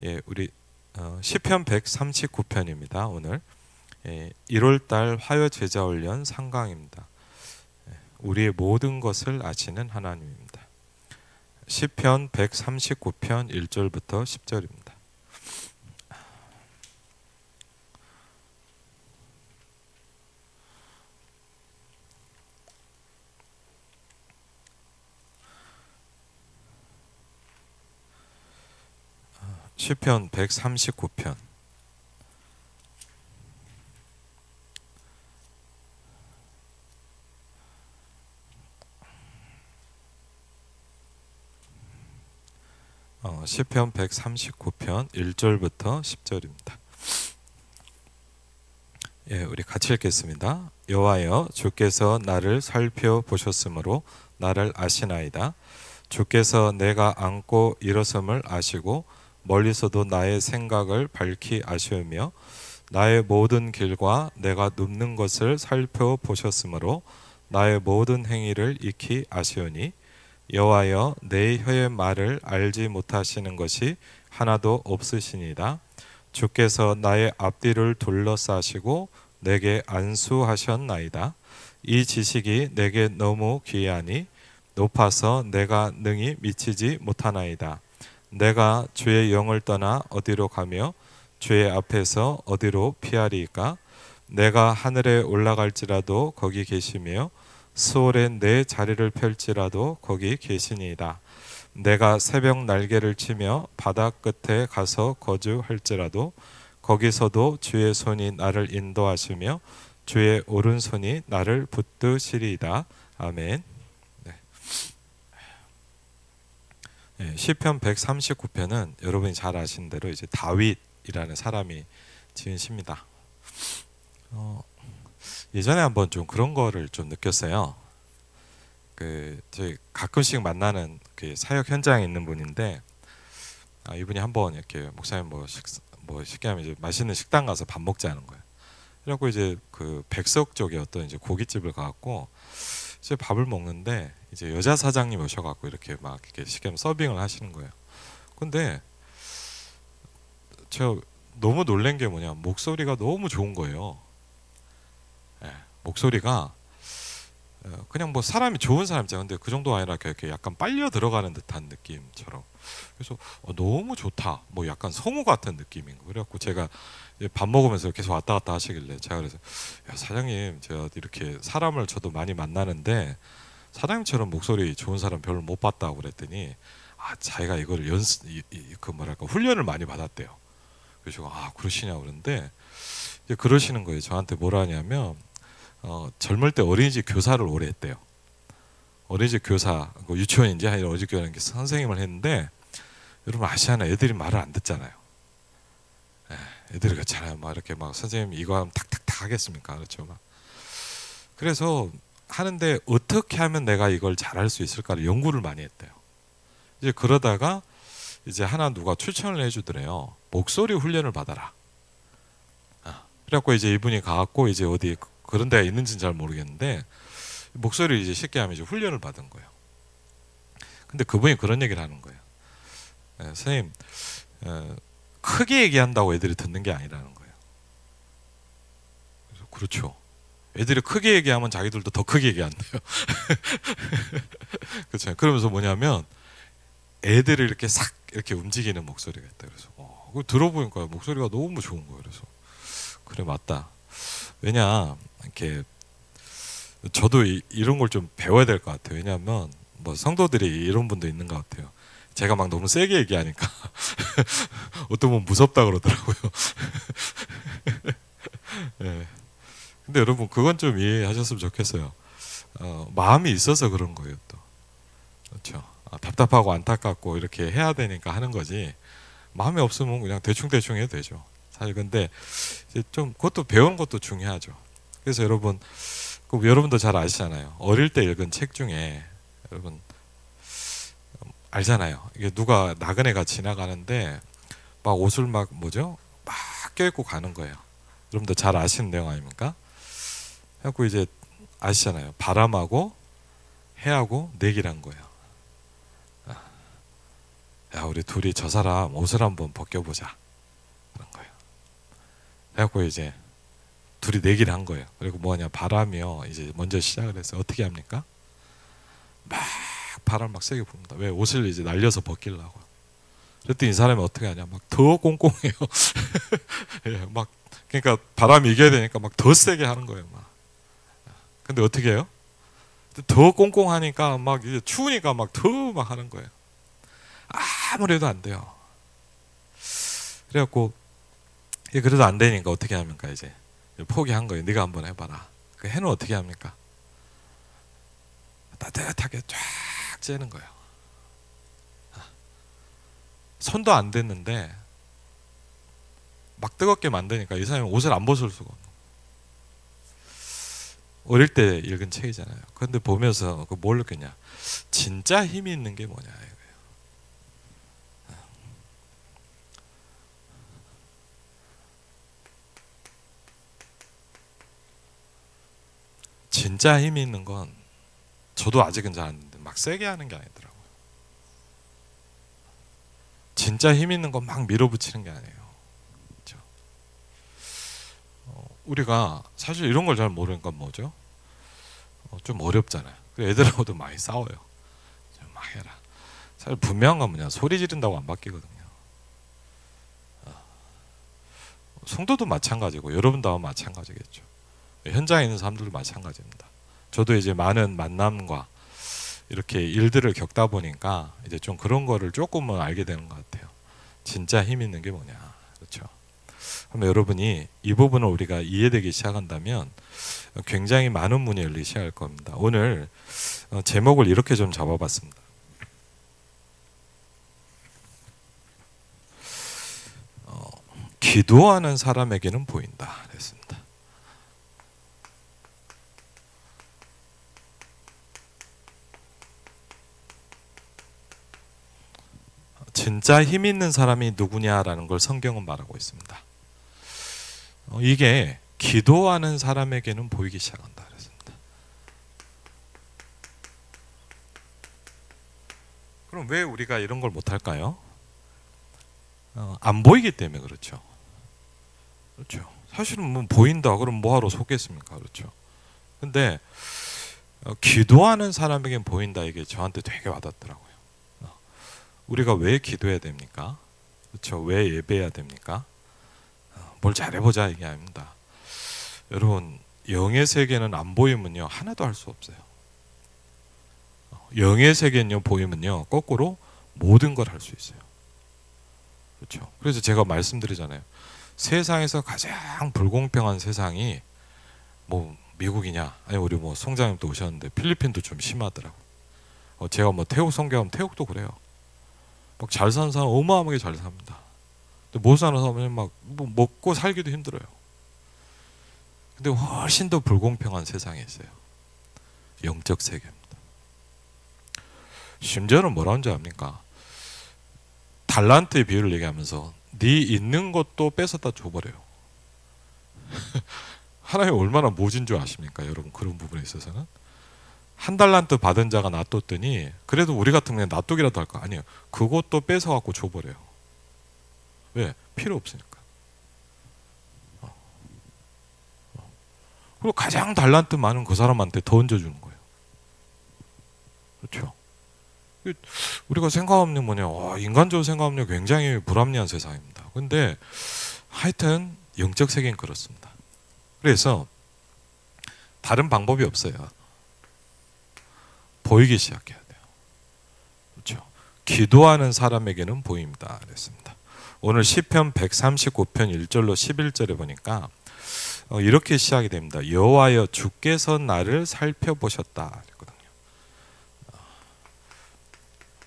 우리 시편 139편입니다. 오늘 1월달 화요 제자 훈련 상강입니다. 우리의 모든 것을 아시는 하나님입니다. 시편 139편 1절부터 10절입니다. 시편 139편 시편 139편 1절부터 10절입니다. 우리 같이 읽겠습니다. 여호와여, 주께서 나를 살펴보셨으므로 나를 아시나이다. 주께서 내가 앉고 일어섬을 아시고 멀리서도 나의 생각을 밝히 아시우며 나의 모든 길과 내가 눕는 것을 살펴보셨으므로 나의 모든 행위를 익히 아시오니 여호와여, 내 혀의 말을 알지 못하시는 것이 하나도 없으시니이다. 주께서 나의 앞뒤를 둘러싸시고 내게 안수하셨나이다. 이 지식이 내게 너무 귀하니 높아서 내가 능히 미치지 못하나이다. 내가 주의 영을 떠나 어디로 가며 주의 앞에서 어디로 피하리이까? 내가 하늘에 올라갈지라도 거기 계시며 수월에 내 자리를 펼지라도 거기 계시니이다. 내가 새벽 날개를 치며 바다 끝에 가서 거주할지라도 거기서도 주의 손이 나를 인도하시며 주의 오른손이 나를 붙드시리이다. 아멘. 시편 139편은 여러분이 잘 아시는 대로 이제 다윗이라는 사람이 지은 시입니다. 예전에 한번 좀 그런 거를 좀 느꼈어요. 저희 가끔씩 만나는 그 사역 현장에 있는 분인데, 이분이 한번 이렇게 목사님 뭐 쉽게 하면 이제 맛있는 식당 가서 밥 먹자는 거예요. 그래갖고 이제 그 백석 쪽에 어떤 이제 고깃집을 가갖고 이제 밥을 먹는데 이제 여자 사장님 오셔갖고 이렇게 막 이렇게 쉽게 하면 서빙을 하시는 거예요. 근데 제가 너무 놀란 게 뭐냐, 목소리가 너무 좋은 거예요. 목소리가 그냥 뭐 사람이 좋은 사람이잖아요. 근데 그 정도가 아니라 이렇게 약간 빨려 들어가는 듯한 느낌처럼. 그래서 너무 좋다. 뭐 약간 성우 같은 느낌인 거. 그래갖고 제가 밥 먹으면서 계속 왔다 갔다 하시길래 제가 그래서, 야, 사장님, 제가 이렇게 사람을 저도 많이 만나는데 사장님처럼 목소리 좋은 사람 별로 못 봤다고 그랬더니, 자기가 이거를 훈련을 많이 받았대요. 그래서 그러시냐고 그러는데 이제 그러시는 거예요. 저한테 뭐라 하냐면, 젊을 때 어린이집 교사를 오래 했대요. 어린이집 교사, 유치원인지 어린이집 교사는 선생님을 했는데, 여러분 아시잖아요. 애들이 말을 안 듣잖아요. 애들이 그렇잖아요. 막 이렇게 막 선생님 이거 하면 탁탁탁 하겠습니까? 그렇죠. 막. 그래서 하는데 어떻게 하면 내가 이걸 잘할 수 있을까를 연구를 많이 했대요. 이제 그러다가 이제 하나 누가 추천을 해주더래요. 목소리 훈련을 받아라. 그래갖고 이제 이분이 가갖고 이제 어디 그런 데가 있는지는 잘 모르겠는데 목소리를 이제 쉽게 하면 이제 훈련을 받은 거예요. 근데 그분이 그런 얘기를 하는 거예요. 선생님, 크게 얘기한다고 애들이 듣는 게 아니라는 거예요. 그래서 그렇죠. 애들이 크게 얘기하면 자기들도 더 크게 얘기한대요. 그렇죠. 그러면서 뭐냐면 애들을 이렇게 싹 이렇게 움직이는 목소리가 있다. 그래서 그거 들어보니까 목소리가 너무 좋은 거예요. 그래서 그래, 맞다. 왜냐, 이렇게 저도 이런 걸 좀 배워야 될 것 같아요. 왜냐하면 뭐 성도들이 이런 분도 있는 것 같아요. 제가 막 너무 세게 얘기하니까 어떤 분 무섭다 그러더라고요. 네. 근데 여러분 그건 좀 이해하셨으면 좋겠어요. 마음이 있어서 그런 거예요, 또. 그렇죠. 답답하고 안타깝고 이렇게 해야 되니까 하는 거지. 마음이 없으면 그냥 대충 해도 되죠. 사실 근데 이제 좀 그것도 배우는 것도 중요하죠. 그래서 여러분도 잘 아시잖아요. 어릴 때 읽은 책 중에 여러분 알잖아요. 이게 누가 나그네가 지나가는데 막 옷을 막 껴입고 가는 거예요. 여러분도 잘 아시는 내용 아닙니까? 그래갖고 이제 아시잖아요. 바람하고 해하고 내기란 거예요. 야, 우리 둘이 저 사람 옷을 한번 벗겨보자. 그런 거예요. 그래갖고 이제 둘이 내기를 한 거예요. 그리고 뭐하냐, 바람이요. 이제 먼저 시작을 했어요. 어떻게 합니까? 막 바람 막 세게 붑니다. 왜? 옷을 이제 날려서 벗기려고. 그랬더니 이 사람이 어떻게 하냐, 막 더 꽁꽁해요. 예, 막 그러니까 바람이 이겨야 되니까 막 더 세게 하는 거예요. 막. 근데 어떻게 해요? 더 꽁꽁하니까 막 이제 추우니까 막 더 막 하는 거예요. 아무래도 안 돼요. 그래갖고 그래도 안 되니까 어떻게 합니까? 이제 포기한 거예요. 네가 한번 해봐라. 그 해는 어떻게 합니까? 따뜻하게 쫙 쬐는 거예요. 손도 안 댔는데 막 뜨겁게 만드니까 이 사람이 옷을 안 벗을 수가 없는 거예요. 어릴 때 읽은 책이잖아요. 그런데 보면서 뭘 느꼈냐? 진짜 힘이 있는 게 뭐냐 이거예요. 진짜 힘이 있는 건 저도 아직은 잘 안 되는데 막 세게 하는 게 아니더라고요. 진짜 힘 있는 건 막 밀어붙이는 게 아니에요. 그렇죠? 우리가 사실 이런 걸 잘 모르니까 뭐죠? 좀 어렵잖아요. 애들하고도 많이 싸워요. 막 해라. 사실 분명한 건 뭐냐? 소리 지른다고 안 바뀌거든요. 성도도 마찬가지고 여러분도 아마 마찬가지겠죠. 현장에 있는 사람들도 마찬가지입니다. 저도 이제 많은 만남과 이렇게 일들을 겪다 보니까 이제 좀 그런 거를 조금은 알게 되는 것 같아요. 진짜 힘 있는 게 뭐냐, 그렇죠? 그럼 여러분이 이 부분을 우리가 이해되기 시작한다면 굉장히 많은 문이 열리기 시작할 겁니다. 오늘 제목을 이렇게 좀 잡아봤습니다. 기도하는 사람에게는 보인다 그랬습니다. 진짜 힘 있는 사람이 누구냐라는 걸 성경은 말하고 있습니다. 이게 기도하는 사람에게는 보이기 시작한다 그랬습니다. 그럼 왜 우리가 이런 걸 못할까요? 안 보이기 때문에 그렇죠. 그렇죠. 사실은 뭐 보인다 그럼 뭐하러 속겠습니까? 그렇죠. 근데 기도하는 사람에겐 보인다, 이게 저한테 되게 와닿더라고요. 우리가 왜 기도해야 됩니까? 그렇죠. 왜 예배해야 됩니까? 뭘 잘해보자 이게 아닙니다. 여러분, 영의 세계는 안 보이면요 하나도 할 수 없어요. 영의 세계는요 보이면요 거꾸로 모든 걸 할 수 있어요. 그렇죠. 그래서 제가 말씀드리잖아요. 세상에서 가장 불공평한 세상이 뭐 미국이냐, 아니 우리 뭐 송장님도 오셨는데 필리핀도 좀 심하더라고. 제가 뭐 태국 선교하면 태국도 그래요. 막 잘 사는 사람 어마어마하게 잘 삽니다. 근데 못 사는 사람은 막 뭐 먹고 살기도 힘들어요. 근데 훨씬 더 불공평한 세상에 있어요. 영적 세계입니다. 심지어는 뭐라는 줄 압니까? 달란트의 비유를 얘기하면서 네 있는 것도 뺏어다 줘버려요. 하나님 얼마나 모진 줄 아십니까? 여러분, 그런 부분에 있어서는 한 달란트 받은 자가 놔뒀더니 그래도 우리 같으면 놔두기라도 할까? 아니에요. 그것도 뺏어갖고 줘버려요. 왜? 필요 없으니까. 그리고 가장 달란트 많은 그 사람한테 더 얹어주는 거예요. 그렇죠? 우리가 생각하면 뭐냐, 인간적으로 생각하면 굉장히 불합리한 세상입니다. 근데 하여튼 영적 세계는 그렇습니다. 그래서 다른 방법이 없어요. 보이기 시작해야 돼요. 그렇죠? 기도하는 사람에게는 보입니다. 그랬습니다. 오늘 시편 139편 1절로 11절에 보니까 이렇게 시작이 됩니다. 여호와여 주께서 나를 살펴보셨다. 그랬거든요.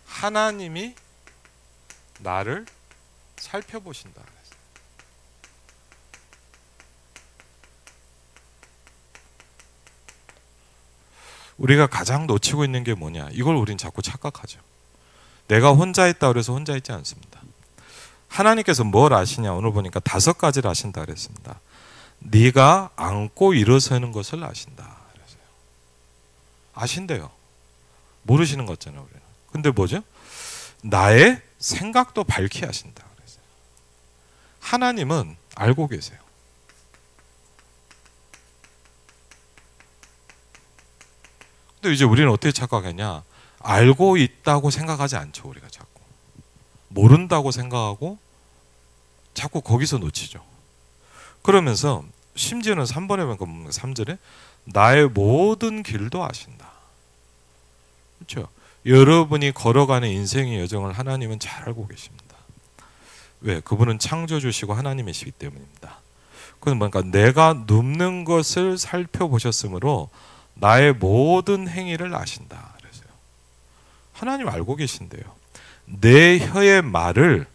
하나님이 나를 살펴보신다. 우리가 가장 놓치고 있는 게 뭐냐? 이걸 우린 자꾸 착각하죠. 내가 혼자 있다 그래서 혼자 있지 않습니다. 하나님께서 뭘 아시냐? 오늘 보니까 5가지를 아신다 그랬습니다. 네가 안고 일어서는 것을 아신다. 그래서요. 아신대요. 모르시는 거잖아요, 우리는. 근데 뭐죠? 나의 생각도 밝히 하신다. 그랬어요. 하나님은 알고 계세요. 근데 이제 우리는 어떻게 착각하냐? 알고 있다고 생각하지 않죠. 우리가 자꾸 모른다고 생각하고 자꾸 거기서 놓치죠. 그러면서 심지어는 3번에 보면 3절에 나의 모든 길도 아신다. 그렇죠? 여러분이 걸어가는 인생의 여정을 하나님은 잘 알고 계십니다. 왜? 그분은 창조주시고 하나님이시기 때문입니다. 그건 뭔가 내가 눕는 것을 살펴보셨으므로 나의 모든 행위를 아신다. 그래서요. 하나님 알고 계신데요. 내 혀의 말을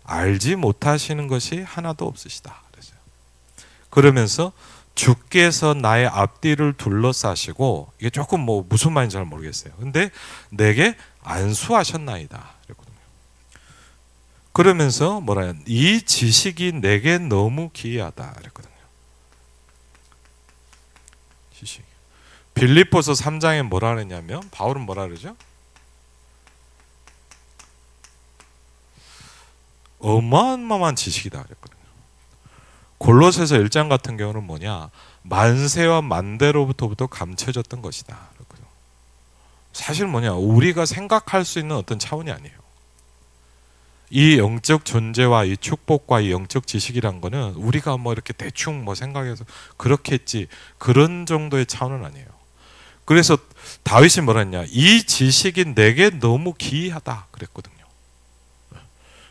알지 못하시는 것이 하나도 없으시다. 그래서요. 그러면서 주께서 나의 앞뒤를 둘러싸시고, 이게 조금 뭐 무슨 말인지 잘 모르겠어요. 근데 내게 안수하셨나이다. 그랬거든요. 그러면서 뭐라 이 지식이 내게 너무 기이하다. 그랬거든요. 지식. 빌립보서 3장에 뭐라 그랬냐면 바울은 뭐라 그러죠? 어마어마한 지식이다 그랬거든요. 골로새서 1장 같은 경우는 뭐냐? 만세와 만대로부터 감춰졌던 것이다 그랬거든요. 사실 뭐냐? 우리가 생각할 수 있는 어떤 차원이 아니에요. 이 영적 존재와 이 축복과 이 영적 지식이란 거는 우리가 뭐 이렇게 대충 뭐 생각해서 그렇게 했지 그런 정도의 차원은 아니에요. 그래서 다윗이 뭐라 했냐? 이 지식이 내게 너무 기이하다 그랬거든요.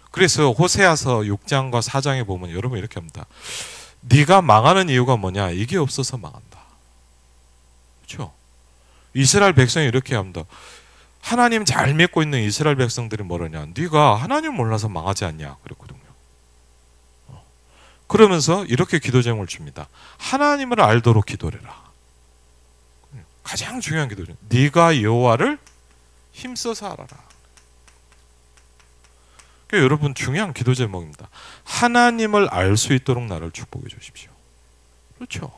그래서 호세아서 6장과 4장에 보면 여러분 이렇게 합니다. 네가 망하는 이유가 뭐냐? 이게 없어서 망한다. 그렇죠? 이스라엘 백성이 이렇게 합니다. 하나님 잘 믿고 있는 이스라엘 백성들이 뭐라냐? 네가 하나님 몰라서 망하지 않냐? 그랬거든요. 그러면서 이렇게 기도 제목을 줍니다. 하나님을 알도록 기도해라. 가장 중요한 기도죠. 네가 여호와를 힘써서 알아라. 그러니까 여러분 중요한 기도 제목입니다. 하나님을 알 수 있도록 나를 축복해 주십시오. 그렇죠?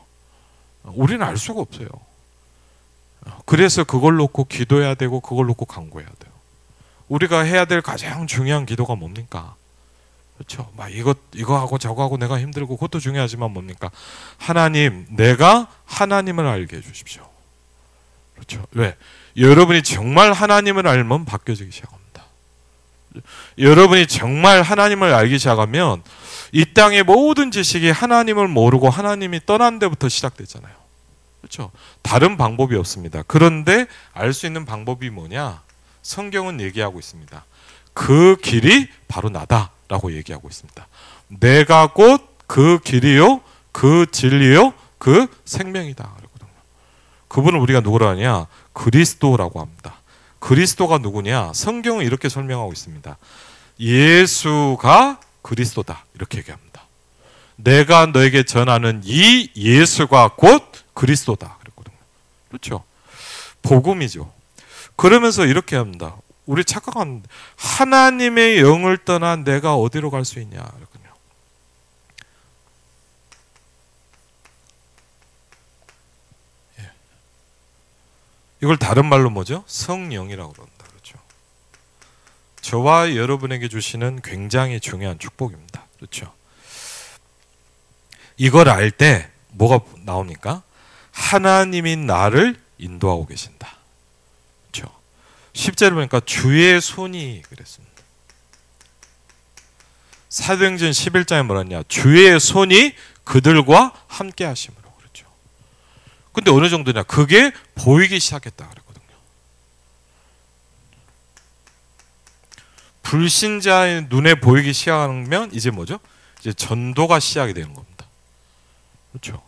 우리는 알 수가 없어요. 그래서 그걸 놓고 기도해야 되고 그걸 놓고 간구해야 돼요. 우리가 해야 될 가장 중요한 기도가 뭡니까? 그렇죠? 막 이거 하고 저거 하고 내가 힘들고 그것도 중요하지만 뭡니까? 하나님, 내가 하나님을 알게 해 주십시오. 그렇죠? 왜? 여러분이 정말 하나님을 알면 바뀌어지기 시작합니다. 여러분이 정말 하나님을 알기 시작하면 이 땅의 모든 지식이 하나님을 모르고 하나님이 떠난 데부터 시작됐잖아요. 그렇죠? 다른 방법이 없습니다. 그런데 알 수 있는 방법이 뭐냐? 성경은 얘기하고 있습니다. 그 길이 바로 나다라고 얘기하고 있습니다. 내가 곧 그 길이요, 그 진리요, 그 생명이다. 그분을 우리가 누구라 하냐? 그리스도라고 합니다. 그리스도가 누구냐? 성경은 이렇게 설명하고 있습니다. 예수가 그리스도다. 이렇게 얘기합니다. 내가 너에게 전하는 이 예수가 곧 그리스도다. 그랬거든요. 그렇죠? 복음이죠. 그러면서 이렇게 합니다. 우리 착각하는 하나님의 영을 떠난 내가 어디로 갈 수 있냐? 그랬거든요. 이걸 다른 말로 뭐죠? 성령이라고 그런다. 그렇죠? 저와 여러분에게 주시는 굉장히 중요한 축복입니다. 그렇죠? 이걸 알 때 뭐가 나옵니까? 하나님이 나를 인도하고 계신다. 그렇죠? 10절에 보니까 주의 손이 그랬습니다. 사도행전 11장에 뭐랬냐? 주의 손이 그들과 함께 하심으로. 근데 어느 정도냐? 그게 보이기 시작했다 그랬거든요. 불신자의 눈에 보이기 시작하면 이제 뭐죠? 이제 전도가 시작이 되는 겁니다. 그렇죠?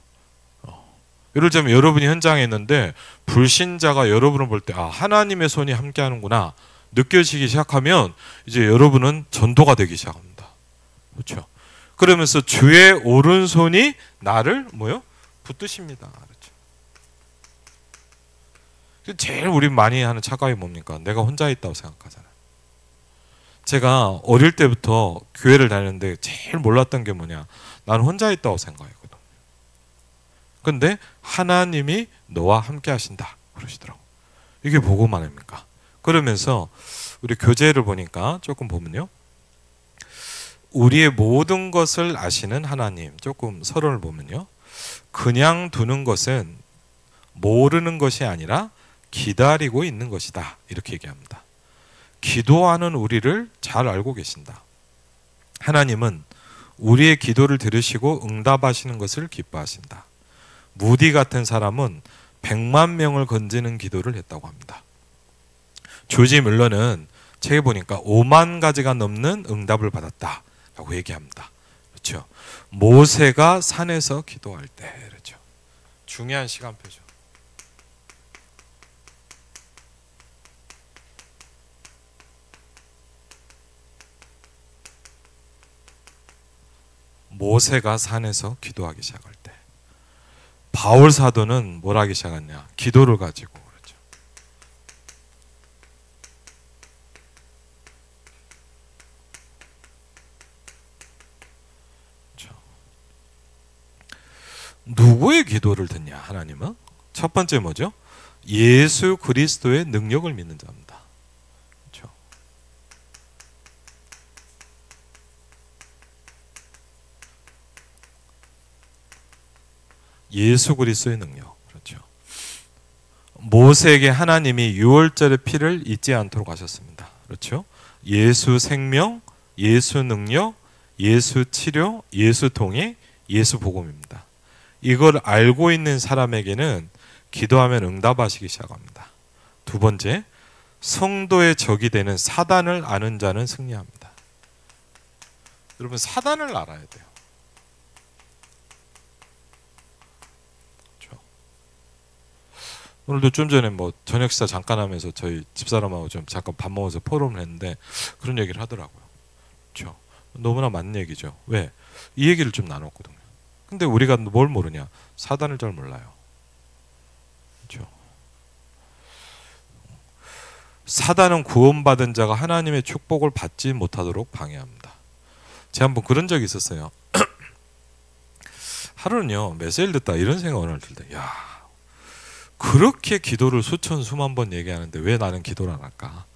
예를 들면 여러분이 현장에 있는데 불신자가 여러분을 볼 때 아, 하나님의 손이 함께 하는구나 느껴지기 시작하면 이제 여러분은 전도가 되기 시작합니다. 그렇죠? 그러면서 주의 오른손이 나를 뭐요? 붙드십니다. 제일 우리 많이 하는 착각이 뭡니까? 내가 혼자 있다고 생각하잖아요. 제가 어릴 때부터 교회를 다녔는데 제일 몰랐던 게 뭐냐? 나는 혼자 있다고 생각했거든. 근데 하나님이 너와 함께 하신다 그러시더라고. 이게 복음 아닙니까? 그러면서 우리 교재를 보니까 조금 보면요. 우리의 모든 것을 아시는 하나님, 조금 서론을 보면요. 그냥 두는 것은 모르는 것이 아니라 기다리고 있는 것이다. 이렇게 얘기합니다. 기도하는 우리를 잘 알고 계신다. 하나님은 우리의 기도를 들으시고 응답하시는 것을 기뻐하신다. 무디 같은 사람은 100만 명을 건지는 기도를 했다고 합니다. 조지 뮬러는 책에 보니까 5만 가지가 넘는 응답을 받았다라고 얘기합니다. 그렇죠? 모세가 산에서 기도할 때, 그렇죠? 중요한 시간표죠. 모세가 산에서 기도하기 시작할 때, 바울 사도는 뭘 하기 시작했냐? 기도를 가지고. 그렇죠. 그렇죠. 누구의 기도를 듣냐? 하나님은 첫 번째 뭐죠? 예수 그리스도의 능력을 믿는 자입니다. 그렇죠. 예수 그리스도의 능력. 그렇죠. 모세에게 하나님이 유월절의 피를 잊지 않도록 하셨습니다. 그렇죠. 예수 생명, 예수 능력, 예수 치료, 예수 통해, 예수 복음입니다. 이걸 알고 있는 사람에게는 기도하면 응답하시기 시작합니다. 두 번째, 성도의 적이 되는 사단을 아는 자는 승리합니다. 여러분, 사단을 알아야 돼요. 그렇죠? 오늘도 좀 전에 뭐 저녁 식사 잠깐 하면서 저희 집사람하고 좀 잠깐 밥 먹으면서 포럼을 했는데 그런 얘기를 하더라고요. 그렇죠? 너무나 맞는 얘기죠. 왜? 이 얘기를 좀 나눴거든요. 근데 우리가 뭘 모르냐? 사단을 잘 몰라요. 그렇죠? 사단은 구원받은 자가 하나님의 축복을 받지 못하도록 방해합니다. 제가 한번 그런 적이 있었어요. 하루는요, 메시지를 듣다 이런 생각을 들 때, 야, 그렇게 기도를 수천 수만 번 얘기하는데 왜 나는 기도를 안 할까?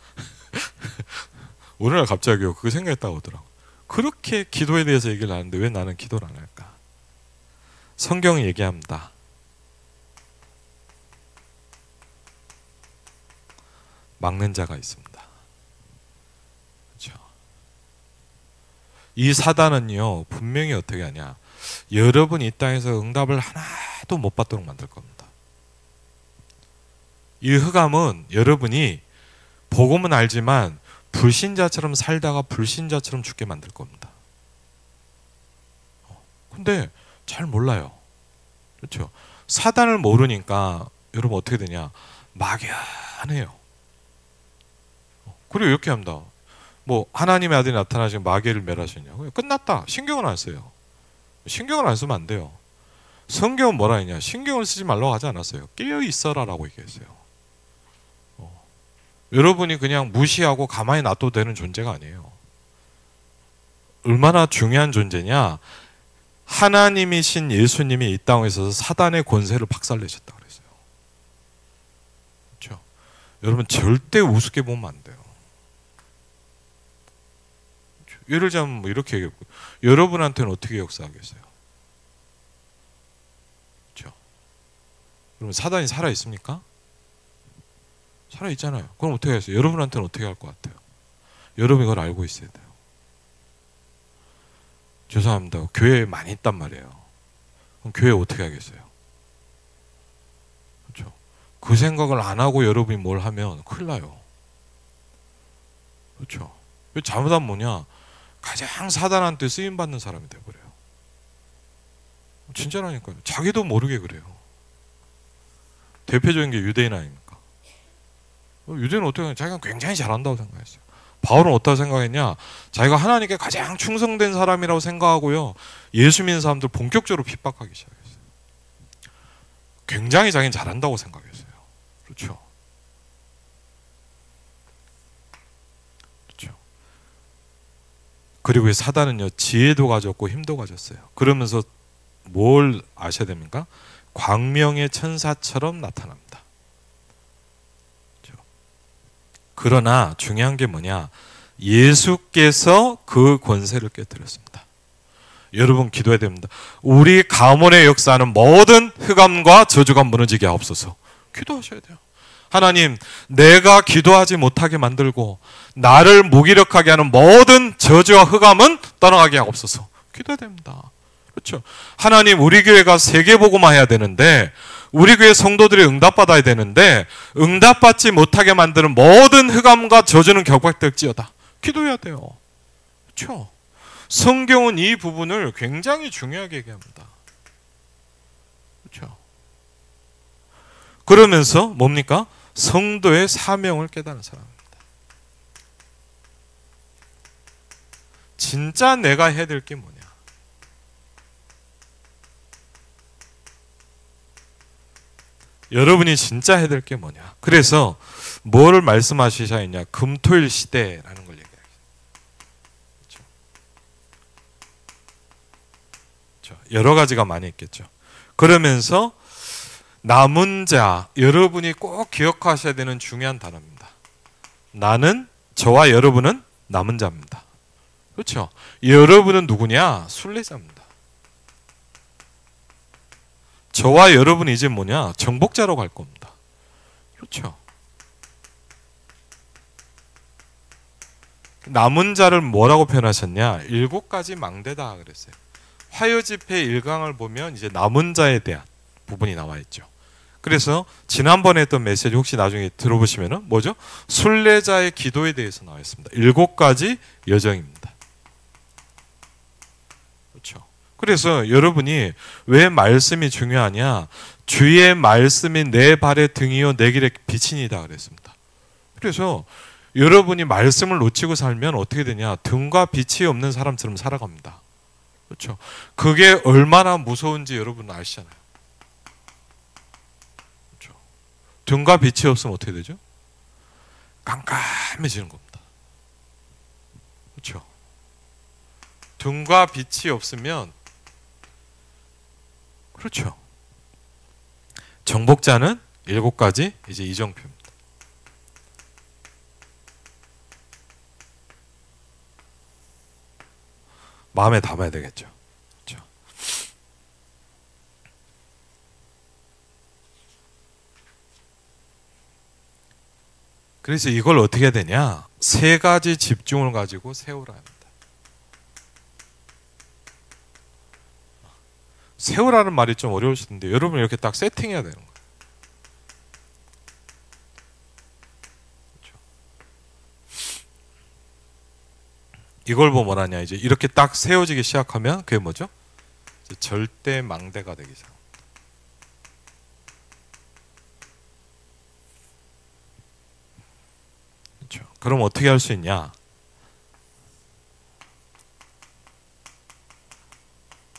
오늘날 갑자기 그 생각이 딱 오더라고요. 그렇게 기도에 대해서 얘기를 하는데 왜 나는 기도를 안 할까? 성경이 얘기합니다. 막는 자가 있습니다. 그렇죠? 이 사단은요, 분명히 어떻게 하냐? 여러분이 이 땅에서 응답을 하나도 못 받도록 만들 겁니다. 이 흑암은 여러분이 복음은 알지만 불신자처럼 살다가 불신자처럼 죽게 만들 겁니다. 근데 잘 몰라요. 그렇죠? 사단을 모르니까 여러분 어떻게 되냐? 막연해요. 그리고 이렇게 합니다. 뭐 하나님의 아들이 나타나시면 마귀를 멸하시냐? 끝났다. 신경을 안 써요. 신경을 안 쓰면 안 돼요. 성경은 뭐라 했냐? 신경을 쓰지 말라고 하지 않았어요. 깨어 있어라라고 얘기했어요. 여러분이 그냥 무시하고 가만히 놔둬도 되는 존재가 아니에요. 얼마나 중요한 존재냐? 하나님이신 예수님이 이 땅에 있어서 사단의 권세를 박살내셨다 그랬어요. 그렇죠? 여러분 절대 우습게 보면 안 돼요. 그렇죠? 예를 들자면 뭐 이렇게 얘기했고, 여러분한테는 어떻게 역사하겠어요? 그렇죠? 여러분 사단이 살아 있습니까? 살아 있잖아요. 그럼 어떻게 하겠어요? 여러분한테는 어떻게 할 것 같아요? 여러분이 그걸 알고 있어야 돼요. 죄송합니다. 교회에 많이 있단 말이에요. 그럼 교회 어떻게 하겠어요? 그렇죠? 그 생각을 안 하고 여러분이 뭘 하면 큰일 나요. 그렇죠? 잘못하면 뭐냐? 가장 사단한테 쓰임받는 사람이 돼버려요. 진짜라니까요. 자기도 모르게 그래요. 대표적인 게 유대인 아닙니까? 유대인은 어떻게 하냐? 자기가 굉장히 잘한다고 생각했어요. 바울은 어떻게 생각했냐? 자기가 하나님께 가장 충성된 사람이라고 생각하고요. 예수 믿는 사람들 본격적으로 핍박하기 시작했어요. 굉장히 자기는 잘한다고 생각했어요. 그렇죠? 그렇죠? 그리고 사단은요, 지혜도 가졌고 힘도 가졌어요. 그러면서 뭘 아셔야 됩니까? 광명의 천사처럼 나타납니다. 그렇죠? 그러나 중요한 게 뭐냐? 예수께서 그 권세를 깨뜨렸습니다. 여러분 기도해야 됩니다. 우리 가문의 역사는 모든 흑암과 저주가 무너지게 하옵소서. 기도하셔야 돼요. 하나님, 내가 기도하지 못하게 만들고 나를 무기력하게 하는 모든 저주와 흑암은 떠나가게 하옵소서. 기도해야 됩니다. 그렇죠? 하나님, 우리 교회가 세계복음화 해야 되는데, 우리 교회 성도들이 응답받아야 되는데 응답받지 못하게 만드는 모든 흑암과 저주는 격발될지어다. 기도해야 돼요. 그렇죠? 성경은 이 부분을 굉장히 중요하게 얘기합니다. 그렇죠? 그러면서 뭡니까? 성도의 사명을 깨닫는 사람입니다. 진짜 내가 해야 될 게 뭐냐? 여러분이 진짜 해야 될 게 뭐냐? 그래서 뭐를 말씀하시자 했냐? 금토일 시대라는 걸 얘기해요. 그렇죠? 여러 가지가 많이 있겠죠. 그러면서 남은 자, 여러분이 꼭 기억하셔야 되는 중요한 단어입니다. 나는, 저와 여러분은 남은 자입니다. 그렇죠? 여러분은 누구냐? 순례자입니다. 저와 여러분이 이제 뭐냐? 정복자로 갈 겁니다. 그렇죠? 남은 자를 뭐라고 표현하셨냐? 7가지 망대다 그랬어요. 화요집회 1강을 보면 이제 남은 자에 대한 부분이 나와 있죠. 그래서 지난번에 했던 메시지 혹시 나중에 들어보시면은 뭐죠? 순례자의 기도에 대해서 나와 있습니다. 7가지 여정입니다. 그렇죠? 그래서 여러분이 왜 말씀이 중요하냐? 주의 말씀이 내 발의 등이요 내 길의 빛이니다 그랬습니다. 그래서 여러분이 말씀을 놓치고 살면 어떻게 되냐? 등과 빛이 없는 사람처럼 살아갑니다. 그렇죠? 그게 얼마나 무서운지 여러분 아시잖아요. 그렇죠? 등과 빛이 없으면 어떻게 되죠? 깜깜해지는 겁니다. 그렇죠? 등과 빛이 없으면 그렇죠. 정복자는 7가지 이제 이정표입니다. 마음에 담아야 되겠죠. 그렇죠? 그래서 이걸 어떻게 해야 되냐? 3가지 집중을 가지고 세우라 합니다. 세우라는 말이 좀 어려울 수 있는데 여러분 이렇게 딱 세팅해야 되는 거예요. 그렇죠? 이걸 보면 뭐라냐? 이제 이렇게 딱 세워지기 시작하면 그게 뭐죠? 이제 절대 망대가 되기 시작합니다. 그렇죠? 그럼 어떻게 할 수 있냐?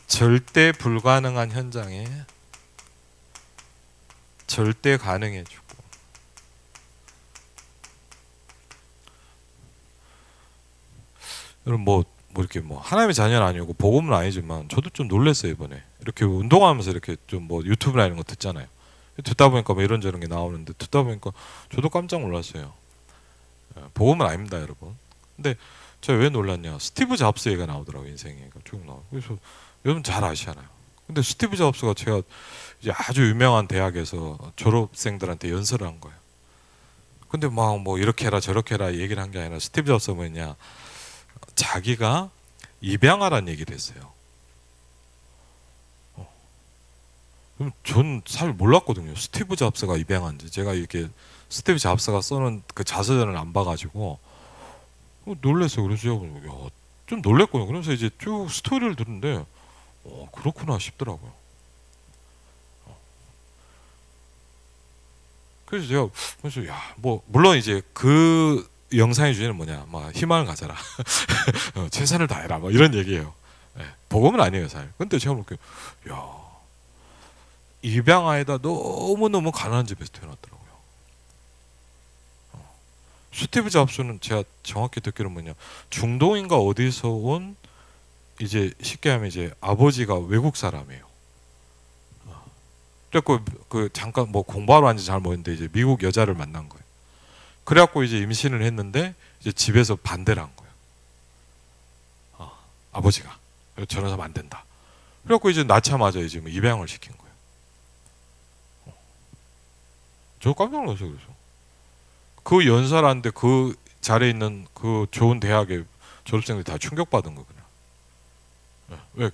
절대 불가능한 현장에 절대 가능해지고, 여러분 뭐 이렇게 뭐 하나님의 자녀는 아니고 복음은 아니지만 저도 좀 놀랐어요. 이번에 이렇게 운동하면서 이렇게 좀 뭐 유튜브나 이런 거 듣잖아요. 듣다 보니까 뭐 이런저런 게 나오는데 듣다 보니까 저도 깜짝 놀랐어요. 복음은 아닙니다, 여러분. 근데 제가 왜 놀랐냐? 스티브 잡스 얘기가 나오더라고요. 인생에 쭉 나와요. 그래서 여러분 잘 아시잖아요. 근데 스티브 잡스가 제가 이제 아주 유명한 대학에서 졸업생들한테 연설을 한 거예요. 근데 막 뭐 이렇게 해라 저렇게 해라 얘기를 한 게 아니라 스티브 잡스가 뭐냐? 자기가 입양하라는 얘기를 했어요. 전 사실 몰랐거든요. 스티브 잡스가 입양한지. 제가 이렇게 스티브 잡스가 써놓은 그 자서전을 안 봐가지고 놀랐어요. 그래서 제가 좀 놀랬거든요. 그러면서 이제 쭉 스토리를 듣는데 그렇구나 싶더라고요. 그래서 제가 뭐 물론 이제 그 영상의 주제는 뭐냐, 막 희망을 가져라, 최선을 다해라, 뭐 이런 얘기예요. 네, 복음은 아니에요, 사실. 근데 제가 볼게요, 입양아이다 너무 가난한 집에서 태어났더라고요. 스티브 잡스는 제가 정확히 듣기로 뭐냐, 중동인가 어디서 온 이제 쉽게 하면 이제 아버지가 외국 사람이에요. 그래서 그 잠깐 뭐 공부하러 왔는지 잘 모르는데 이제 미국 여자를 만난 거예요. 그래갖고 이제 임신을 했는데 이제 집에서 반대를 한 거예요. 아버지가 저런 사람 안 된다. 그래갖고 이제 낳자마자 이제 입양을 시킨 거예요. 저 깜짝 놀랐어요. 그래서 그 연설하는데 그 자리에 있는 그 좋은 대학의 졸업생들이 다 충격받은 거구나. 왜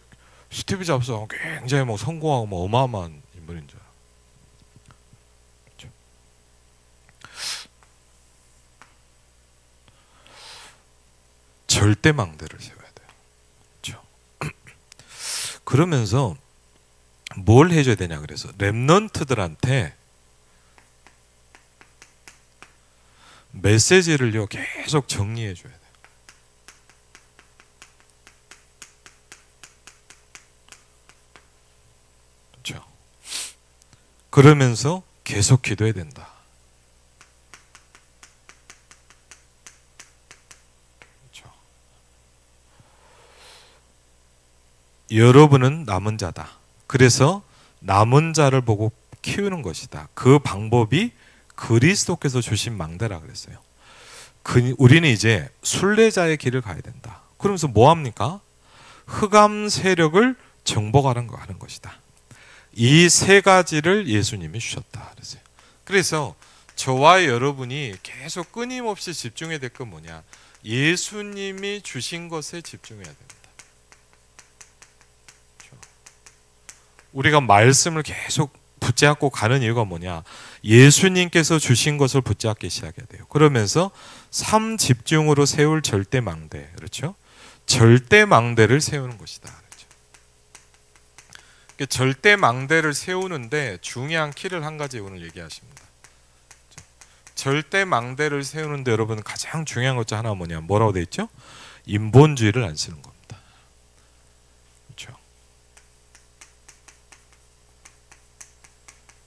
스티브 잡스가 굉장히 뭐 성공하고 뭐 어마어마한 인물인 줄 알아. 그렇죠? 절대 망대를 세워야 돼요. 그렇죠? 그러면서 뭘 해줘야 되냐 그래서 렘넌트들한테 메시지를요 계속 정리해 줘야 돼요. 그렇죠? 그러면서 계속 기도해야 된다. 그렇죠? 여러분은 남은 자다. 그래서 남은 자를 보고 키우는 것이다. 그 방법이 그리스도께서 주신 망대라 그랬어요. 우리는 이제 순례자의 길을 가야 된다. 그러면서 뭐 합니까? 흑암 세력을 정복하는 것이다. 이 세 가지를 예수님이 주셨다 그랬어요. 그래서 저와 여러분이 계속 끊임없이 집중해야 될 건 뭐냐? 예수님이 주신 것에 집중해야 됩니다. 우리가 말씀을 계속 붙잡고 가는 이유가 뭐냐? 예수님께서 주신 것을 붙잡기 시작해야 돼요. 그러면서 삶 집중으로 세울 절대 망대, 그렇죠? 절대 망대를 세우는 것이다. 그렇죠? 절대 망대를 세우는데 중요한 키를 한 가지 오늘 얘기하십니다. 절대 망대를 세우는데 여러분 가장 중요한 것 중 하나 뭐냐? 뭐라고 돼 있죠? 인본주의를 안 쓰는 겁니다. 그렇죠?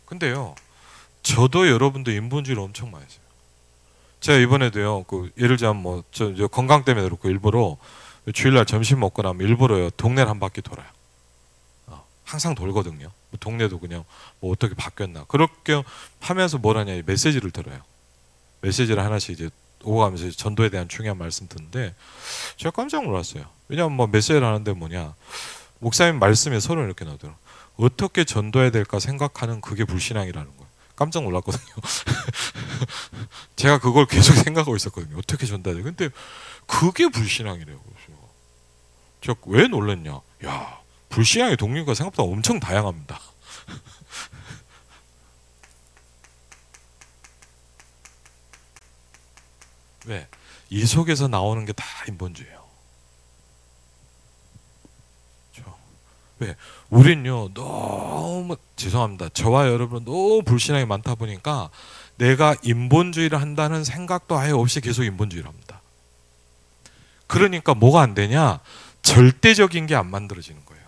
근데요, 저도 여러분도 인본주의를 엄청 많이 써요. 제가 이번에도요, 예를 들자면 저 건강 때문에 그렇고 일부러 주일날 점심 먹고 나면 일부러요 동네를 한 바퀴 돌아요. 항상 돌거든요. 동네도 그냥 어떻게 바뀌었나 그렇게 하면서 뭘 하냐 메시지를 들어요. 메시지를 하나씩 이제 오고 가면서 전도에 대한 중요한 말씀 듣는데 제가 깜짝 놀랐어요. 왜냐하면 메시지를 하는데 뭐냐 목사님 말씀에 서로 이렇게 나오더라고요. 어떻게 전도해야 될까 생각하는 그게 불신앙이라는 거예요. 깜짝 놀랐거든요. 제가 그걸 계속 생각하고 있었거든요. 어떻게 전도해야 돼? 근데 그게 불신앙이래요. 제가 왜 놀랐냐? 야, 불신앙의 동료가 생각보다 엄청 다양합니다. 왜? 이 속에서 나오는 게 다 인본주의예요. 왜? 우린요 너무 죄송합니다. 저와 여러분은 너무 불신앙이 많다 보니까 내가 인본주의를 한다는 생각도 아예 없이 계속 인본주의를 합니다. 그러니까 뭐가 안 되냐? 절대적인 게 안 만들어지는 거예요.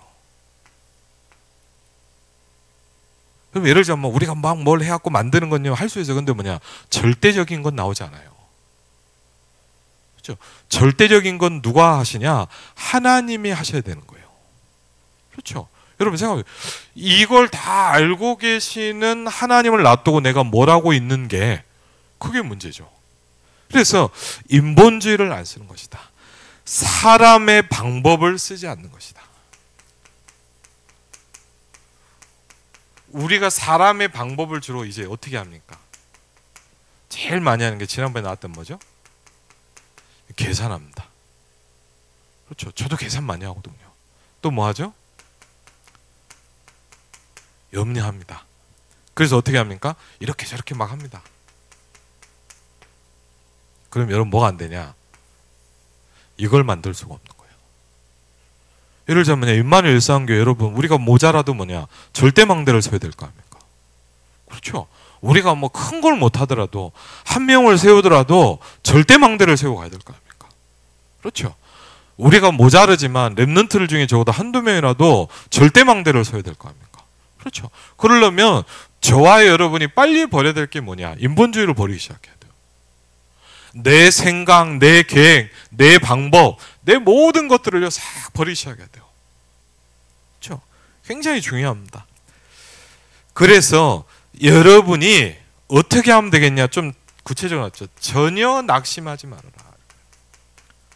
그럼 예를 들자면 우리가 막 뭘 해갖고 만드는 건요 할 수 있어요. 근데 뭐냐? 절대적인 건 나오지 않아요. 그렇죠? 절대적인 건 누가 하시냐? 하나님이 하셔야 되는 거예요. 그렇죠? 여러분 생각해요. 이걸 다 알고 계시는 하나님을 놔두고 내가 뭘 하고 있는 게 그게 문제죠. 그래서 인본주의를 안 쓰는 것이다. 사람의 방법을 쓰지 않는 것이다. 우리가 사람의 방법을 주로 이제 어떻게 합니까? 제일 많이 하는 게 지난번에 나왔던 뭐죠? 계산합니다. 그렇죠. 저도 계산 많이 하거든요. 또 뭐 하죠? 염려합니다. 그래서 어떻게 합니까? 이렇게 저렇게 막 합니다. 그럼 여러분 뭐가 안 되냐? 이걸 만들 수가 없는 거예요. 예를 들자면 임마누엘 일상교회 여러분 우리가 모자라도 뭐냐? 절대 망대를 세워야 될 거 아닙니까? 그렇죠. 우리가 뭐 큰 걸 못 하더라도 한 명을 세우더라도 절대 망대를 세우고 가야 될 거 아닙니까? 그렇죠. 우리가 모자르지만 렘넌트를 중에 적어도 한두 명이라도 절대 망대를 세워야 될 거 아닙니까? 그렇죠. 그러려면 저와 여러분이 빨리 버려야 될 게 뭐냐? 인본주의를 버리기 시작해야 돼요. 내 생각, 내 계획, 내 방법, 내 모든 것들을요 싹 버리기 시작해야 돼요. 그렇죠. 굉장히 중요합니다. 그래서 여러분이 어떻게 하면 되겠냐? 좀 구체적으로 나왔죠. 전혀 낙심하지 말아라.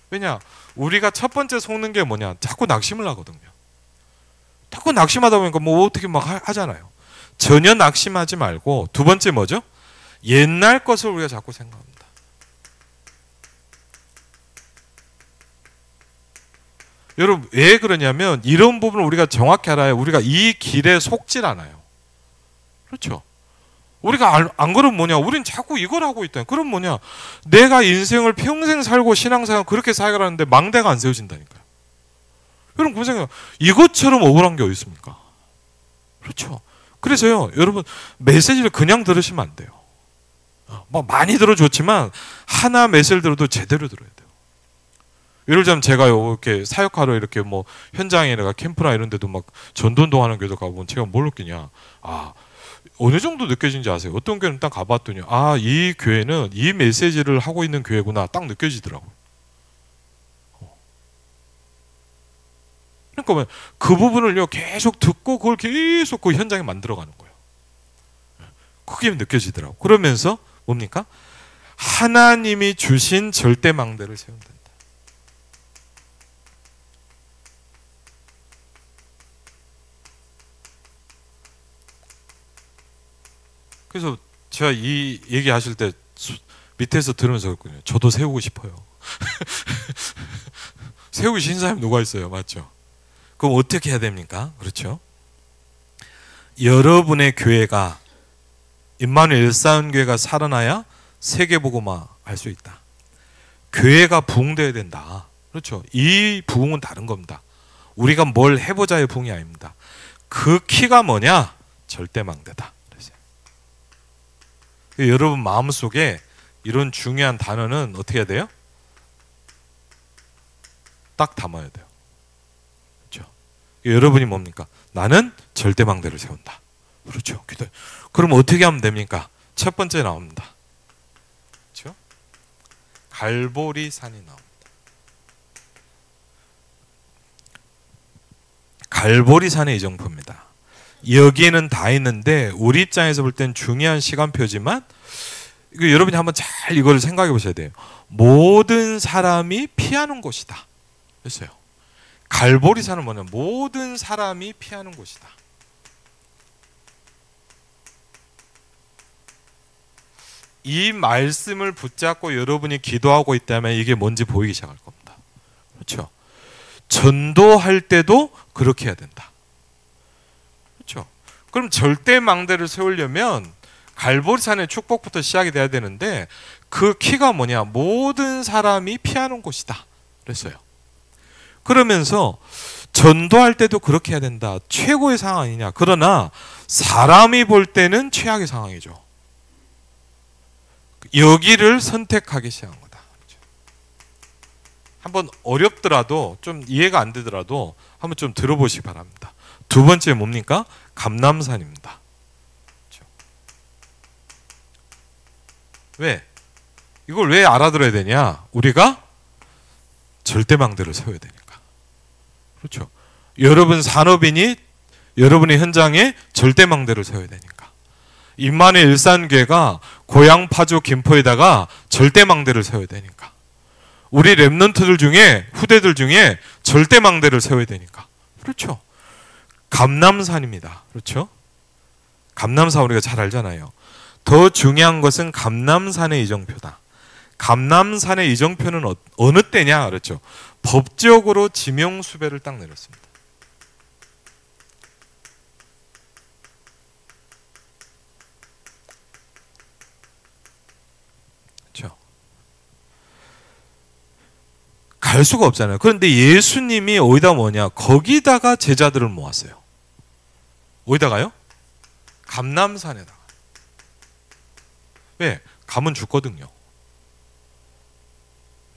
왜냐? 우리가 첫 번째 속는 게 뭐냐? 자꾸 낙심을 하거든요. 자꾸 낙심하다 보니까 뭐 어떻게 막 하잖아요. 전혀 낙심하지 말고, 두 번째 뭐죠? 옛날 것을 우리가 자꾸 생각합니다. 여러분 왜 그러냐면 이런 부분을 우리가 정확히 알아야 우리가 이 길에 속질 않아요. 그렇죠? 우리가 안 그러면 뭐냐? 우린 자꾸 이걸 하고 있다. 그럼 뭐냐? 내가 인생을 평생 살고 신앙생활 그렇게 살아가는데 망대가 안 세워진다니까요. 여러분 그 생각, 이것처럼 억울한 게 어디 있습니까? 그렇죠? 그래서요, 여러분 메시지를 그냥 들으시면 안 돼요. 뭐 많이 들어줬지만 하나 메시지를 들어도 제대로 들어야 돼요. 예를 들자면 제가 이렇게 사역하러 이렇게 뭐 현장에 내가 캠프나 이런 데도 막 전도운동하는 교회도 가보면 제가 뭘 느끼냐? 어느 정도 느껴지는지 아세요? 어떤 교회는 딱 가봤더니 이 교회는 이 메시지를 하고 있는 교회구나 딱 느껴지더라고요. 그러니까 그 부분을요 계속 듣고 그걸 계속 그 현장에 만들어가는 거예요. 그게 느껴지더라고. 그러면서 뭡니까? 하나님이 주신 절대망대를 세운다. 그래서 제가 이 얘기하실 때 밑에서 들으면서 그랬거든요. 저도 세우고 싶어요. 세우신 사람이 누가 있어요? 맞죠? 그럼 어떻게 해야 됩니까? 그렇죠? 여러분의 교회가 임마누엘 일사원교회가 살아나야 세계복음화 할 수 있다. 교회가 부흥돼야 된다. 그렇죠? 이 부흥은 다른 겁니다. 우리가 뭘 해보자의 부흥이 아닙니다. 그 키가 뭐냐? 절대망대다. 여러분 마음속에 이런 중요한 단어는 어떻게 해야 돼요? 딱 담아야 돼요. 그렇죠? 여러분이 뭡니까? 나는 절대망대를 세운다. 그렇죠? 그럼 어떻게 하면 됩니까? 첫 번째 나옵니다. 그렇죠? 갈보리 산이 나옵니다. 갈보리 산의 이정표입니다. 여기에는 다 있는데 우리 입장에서 볼 땐 중요한 시간표지만 여러분이 한번 잘 이걸 생각해 보셔야 돼요. 모든 사람이 피하는 곳이다. 그랬어요. 갈보리산은 뭐냐? 모든 사람이 피하는 곳이다. 이 말씀을 붙잡고 여러분이 기도하고 있다면 이게 뭔지 보이기 시작할 겁니다. 그렇죠? 전도할 때도 그렇게 해야 된다. 그렇죠? 그럼 절대망대를 세우려면 갈보리산의 축복부터 시작이 돼야 되는데 그 키가 뭐냐? 모든 사람이 피하는 곳이다. 그랬어요. 그러면서 전도할 때도 그렇게 해야 된다. 최고의 상황 아니냐? 그러나 사람이 볼 때는 최악의 상황이죠. 여기를 선택하기 시작한 거다. 그렇죠? 한번 어렵더라도 좀 이해가 안 되더라도 한번 좀 들어보시기 바랍니다. 두 번째 뭡니까? 감람산입니다. 그렇죠? 왜? 이걸 왜 알아들어야 되냐? 우리가 절대망대를 세워야 되니까. 그렇죠? 여러분 산업인이 여러분의 현장에 절대망대를 세워야 되니까. 임마누엘 일산교회가 고향 파주 김포에다가 절대망대를 세워야 되니까. 우리 랩런트들 중에 후대들 중에 절대망대를 세워야 되니까. 그렇죠? 감람산입니다. 그렇죠? 감람산 우리가 잘 알잖아요. 더 중요한 것은 감람산의 이정표다. 감람산의 이정표는 어느 때냐? 그렇죠? 법적으로 지명수배를 딱 내렸습니다. 그렇죠? 갈 수가 없잖아요. 그런데 예수님이 어디다 뭐냐? 거기다가 제자들을 모았어요. 어디다가요? 감람산에다가. 왜? 가면 죽거든요.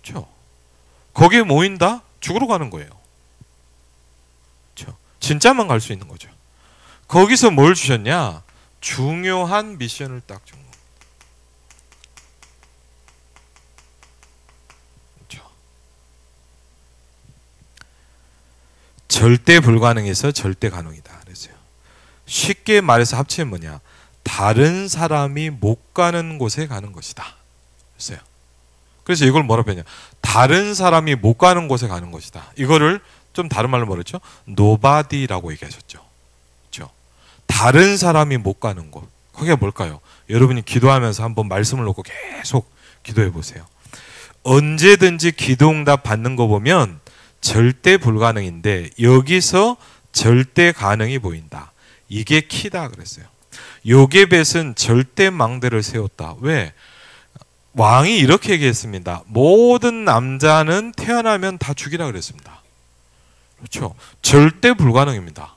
그렇죠? 거기에 모인다? 죽으러 가는 거예요. 그렇죠? 진짜만 갈 수 있는 거죠. 거기서 뭘 주셨냐? 중요한 미션을 딱 준 겁니다. 그렇죠? 절대 불가능에서 절대 가능이다. 그랬어요. 쉽게 말해서 합치면 뭐냐? 다른 사람이 못 가는 곳에 가는 것이다. 했어요. 그래서 이걸 뭐라고 했냐? 다른 사람이 못 가는 곳에 가는 것이다. 이거를 좀 다른 말로 뭐랬죠? nobody라고 얘기하셨죠. 그렇죠? 다른 사람이 못 가는 곳. 그게 뭘까요? 여러분이 기도하면서 한번 말씀을 놓고 계속 기도해 보세요. 언제든지 기도응답 받는 거 보면 절대 불가능인데 여기서 절대 가능이 보인다. 이게 키다 그랬어요. 요게벳은 절대 망대를 세웠다. 왜? 왕이 이렇게 얘기했습니다. 모든 남자는 태어나면 다 죽이라 그랬습니다. 그렇죠? 절대 불가능입니다.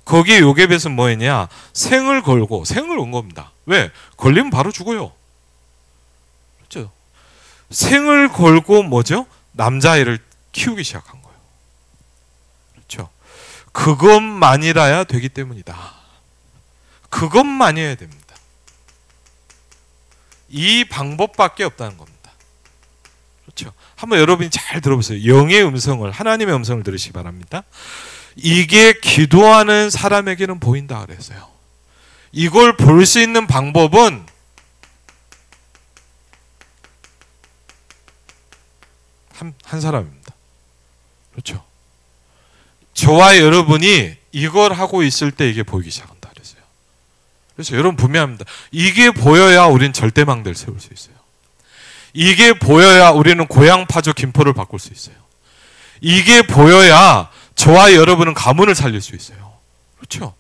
거기에 요게벳은 뭐였냐? 생을 걸고 생을 건 겁니다. 왜? 걸리면 바로 죽어요. 그렇죠? 생을 걸고 뭐죠? 남자아이를 키우기 시작한 거예요. 그렇죠? 그것만이라야 되기 때문이다. 그것만이어야 됩니다. 이 방법밖에 없다는 겁니다. 그렇죠? 한번 여러분이 잘 들어보세요. 영의 음성을, 하나님의 음성을 들으시기 바랍니다. 이게 기도하는 사람에게는 보인다 그랬어요. 이걸 볼 수 있는 방법은 한 사람입니다. 그렇죠? 저와 여러분이 이걸 하고 있을 때 이게 보이기 시작한다 그랬어요. 그래서 여러분 분명합니다. 이게 보여야 우리는 절대망대를 세울 수 있어요. 이게 보여야 우리는 고향파조 김포를 바꿀 수 있어요. 이게 보여야 저와 여러분은 가문을 살릴 수 있어요. 그렇죠?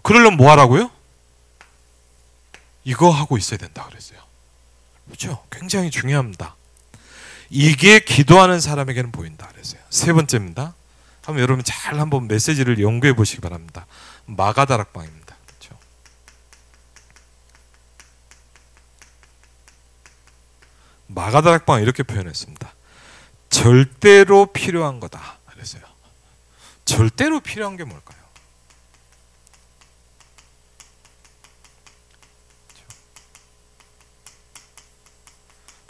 그러려면 뭐 하라고요? 이거 하고 있어야 된다 그랬어요. 그렇죠? 굉장히 중요합니다. 이게 기도하는 사람에게는 보인다 그랬어요. 세 번째입니다. 한번 여러분 잘 한번 메시지를 연구해 보시기 바랍니다. 마가다락방입니다. 그렇죠? 마가다락방 이렇게 표현했습니다. 절대로 필요한 거다 그랬어요. 절대로 필요한 게 뭘까요?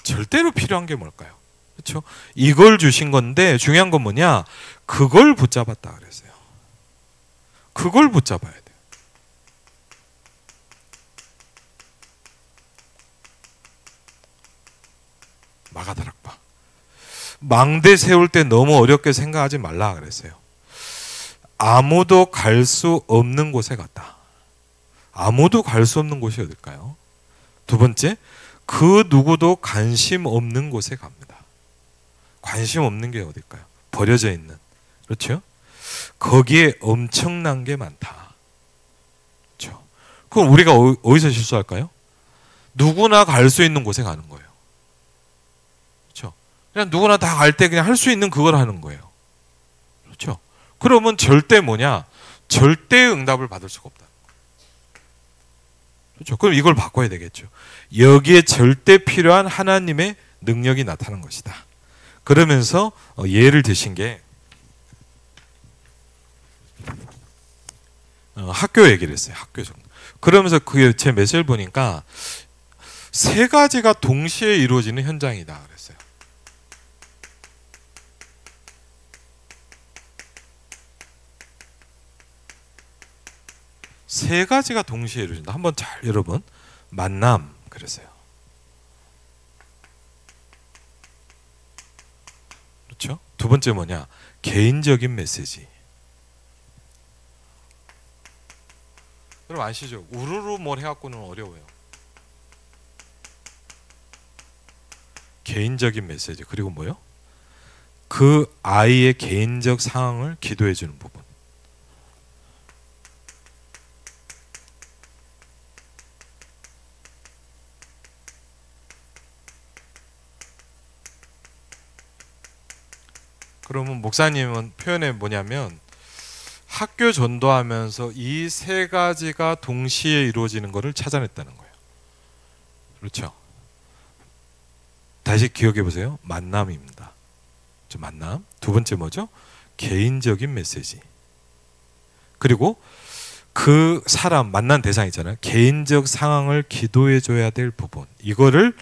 절대로 필요한 게 뭘까요? 그렇죠? 이걸 주신 건데 중요한 건 뭐냐? 그걸 붙잡았다 그랬어요. 그걸 붙잡아야 돼요. 마가다락방. 망대 세울 때 너무 어렵게 생각하지 말라 그랬어요. 아무도 갈 수 없는 곳에 갔다. 아무도 갈 수 없는 곳이 어딜까요? 두 번째, 그 누구도 관심 없는 곳에 갑니다. 관심 없는 게 어딜까요? 버려져 있는. 그렇죠? 거기에 엄청난 게 많다. 그렇죠? 그럼 우리가 어디서 실수할까요? 누구나 갈 수 있는 곳에 가는 거예요. 그렇죠? 그냥 누구나 다 갈 때 그냥 할 수 있는 그걸 하는 거예요. 그렇죠? 그러면 절대 뭐냐? 절대 응답을 받을 수가 없다. 그렇죠? 그럼 이걸 바꿔야 되겠죠. 여기에 절대 필요한 하나님의 능력이 나타난 것이다. 그러면서 예를 드신 게 학교 얘기를 했어요. 학교 정도. 그러면서 그게 제 메시지를 보니까 세 가지가 동시에 이루어지는 현장이다 그랬어요. 세 가지가 동시에 이루어진다. 한번 잘 여러분 만남 그랬어요. 그렇죠? 두 번째 뭐냐? 개인적인 메시지. 여러분 아시죠? 우르르 뭘 해갖고는 어려워요. 개인적인 메시지. 그리고 뭐요? 그 아이의 개인적 상황을 기도해 주는 부분. 그러면 목사님은 표현이 뭐냐면 학교 전도하면서 이 세 가지가 동시에 이루어지는 것을 찾아냈다는 거예요. 그렇죠? 다시 기억해 보세요. 만남입니다. 만남. 두 번째 뭐죠? 개인적인 메시지. 그리고 그 사람 만난 대상 있잖아요. 개인적 상황을 기도해 줘야 될 부분. 이거를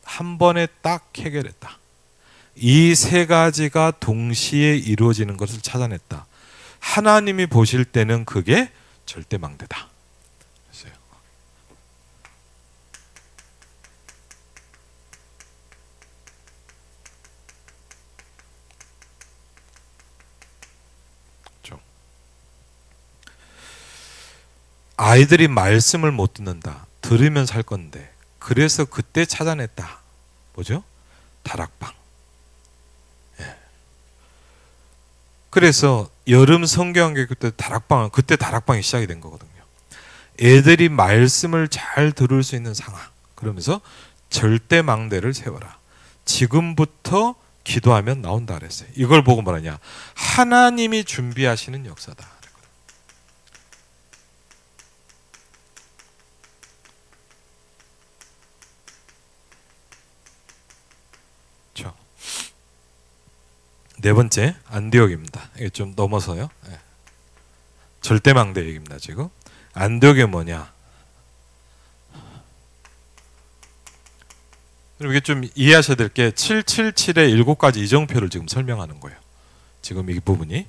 한 번에 딱 해결했다. 이 세 가지가 동시에 이루어지는 것을 찾아냈다. 하나님이 보실 때는 그게 절대망대다. 아이들이 말씀을 못 듣는다. 들으면 살 건데. 그래서 그때 찾아냈다. 뭐죠? 다락방. 예. 그래서 여름 성경교육 때 그때 다락방이 시작이 된 거거든요. 애들이 말씀을 잘 들을 수 있는 상황. 그러면서 절대 망대를 세워라. 지금부터 기도하면 나온다 그랬어요. 이걸 보고 뭐라냐? 하나님이 준비하시는 역사다. 그렇죠. 네 번째 안디옥입니다. 이게 좀 넘어서요. 네. 절대망대 얘기입니다. 지금 안디옥이 뭐냐? 그리고 이게 좀 이해하셔야 될 게 777의 7가지 이정표를 지금 설명하는 거예요. 지금 이 부분이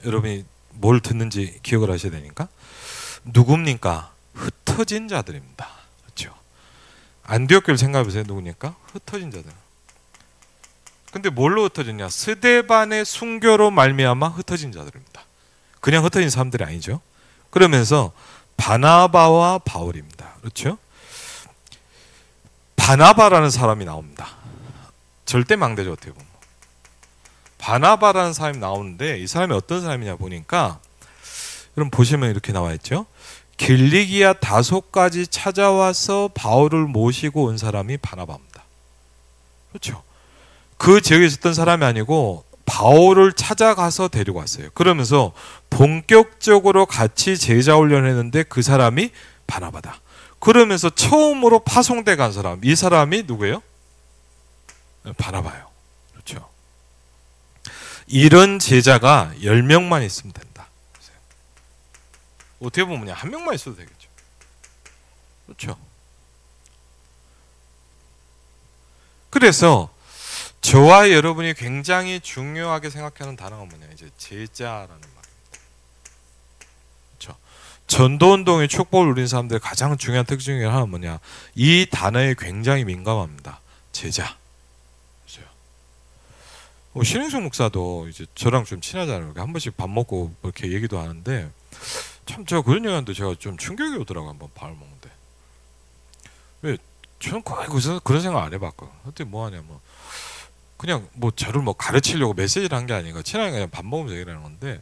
여러분이 뭘 듣는지 기억을 하셔야 되니까. 누굽니까? 흩어진 자들입니다. 그렇죠? 안디옥 교회를 생각해 보세요. 누구니까? 흩어진 자들. 근데 뭘로 흩어졌냐? 스데반의 순교로 말미암아 흩어진 자들입니다. 그냥 흩어진 사람들이 아니죠. 그러면서 바나바와 바울입니다. 그렇죠? 바나바라는 사람이 나옵니다. 절대 망대죠. 어떻게 보면. 바나바라는 사람이 나오는데 이 사람이 어떤 사람이냐 보니까 여러분 보시면 이렇게 나와 있죠. 길리기아 다소까지 찾아와서 바울을 모시고 온 사람이 바나바입니다. 그렇죠. 그 지역에 있었던 사람이 아니고 바울을 찾아가서 데리고 왔어요. 그러면서 본격적으로 같이 제자 훈련을 했는데 그 사람이 바나바다. 그러면서 처음으로 파송돼 간 사람, 이 사람이 누구예요? 바나바예요. 그렇죠. 이런 제자가 10명만 있으면 된다. 어떻게 보면 한 명만 있어도 되겠죠. 그렇죠. 그래서 저와 여러분이 굉장히 중요하게 생각하는 단어가 뭐냐? 이제 제자라는 말입니다. 그렇죠. 전도운동의 축복을 누린 사람들의 가장 중요한 특징 중에 하나는 뭐냐? 이 단어에 굉장히 민감합니다. 제자. 신행성 목사도 이제 저랑 좀 친하잖아요. 한 번씩 밥 먹고 이렇게 얘기도 하는데 참 제가 그런 얘기하는데 제가 좀 충격이 오더라고요. 한번 밥을 먹는데. 왜? 저는 거의 그런 생각 안 해봤거든요. 어떻게 뭐 하냐 뭐 그냥 뭐 저를 뭐 가르치려고 메시지를 한 게 아니고 친하게 그냥 밥 먹으면서 얘기를 하는 건데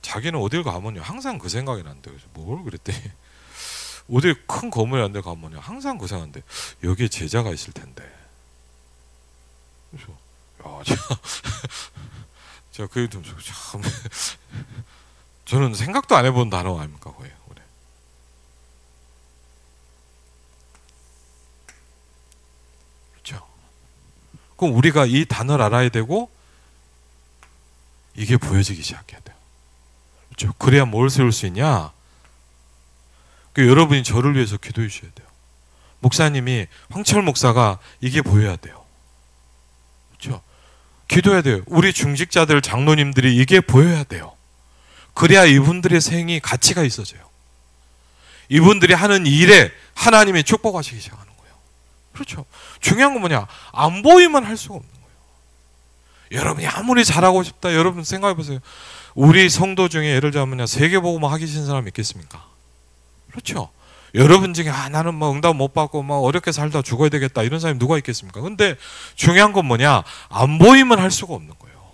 자기는 어딜 가면요 항상 그 생각이 난대요. 그래서 뭘 그랬더니 어디 큰 건물에 안 데 가면요 항상 그 생각인데 여기에 제자가 있을 텐데. 그래서 야, 제가 그게 좀 참 저는 생각도 안 해본 단어 아닙니까 거의. 그렇죠. 그럼 우리가 이 단어를 알아야 되고 이게 보여지기 시작해야 돼요. 그렇죠. 그래야 뭘 세울 수 있냐? 여러분이 저를 위해서 기도해 주셔야 돼요. 목사님이 황철 목사가 이게 보여야 돼요. 그렇죠. 기도해야 돼요. 우리 중직자들 장로님들이 이게 보여야 돼요. 그래야 이분들의 생이 가치가 있어져요. 이분들이 하는 일에 하나님이 축복하시기 시작하는 거예요. 그렇죠. 중요한 건 뭐냐? 안 보이면 할 수가 없는 거예요. 여러분이 아무리 잘하고 싶다. 여러분 생각해 보세요. 우리 성도 중에 예를 들면 세계복음 하기 싫은 사람 있겠습니까? 그렇죠. 여러분 중에 나는 뭐 응답 못 받고 뭐 어렵게 살다 죽어야 되겠다 이런 사람이 누가 있겠습니까? 근데 중요한 건 뭐냐? 안 보이면 할 수가 없는 거예요.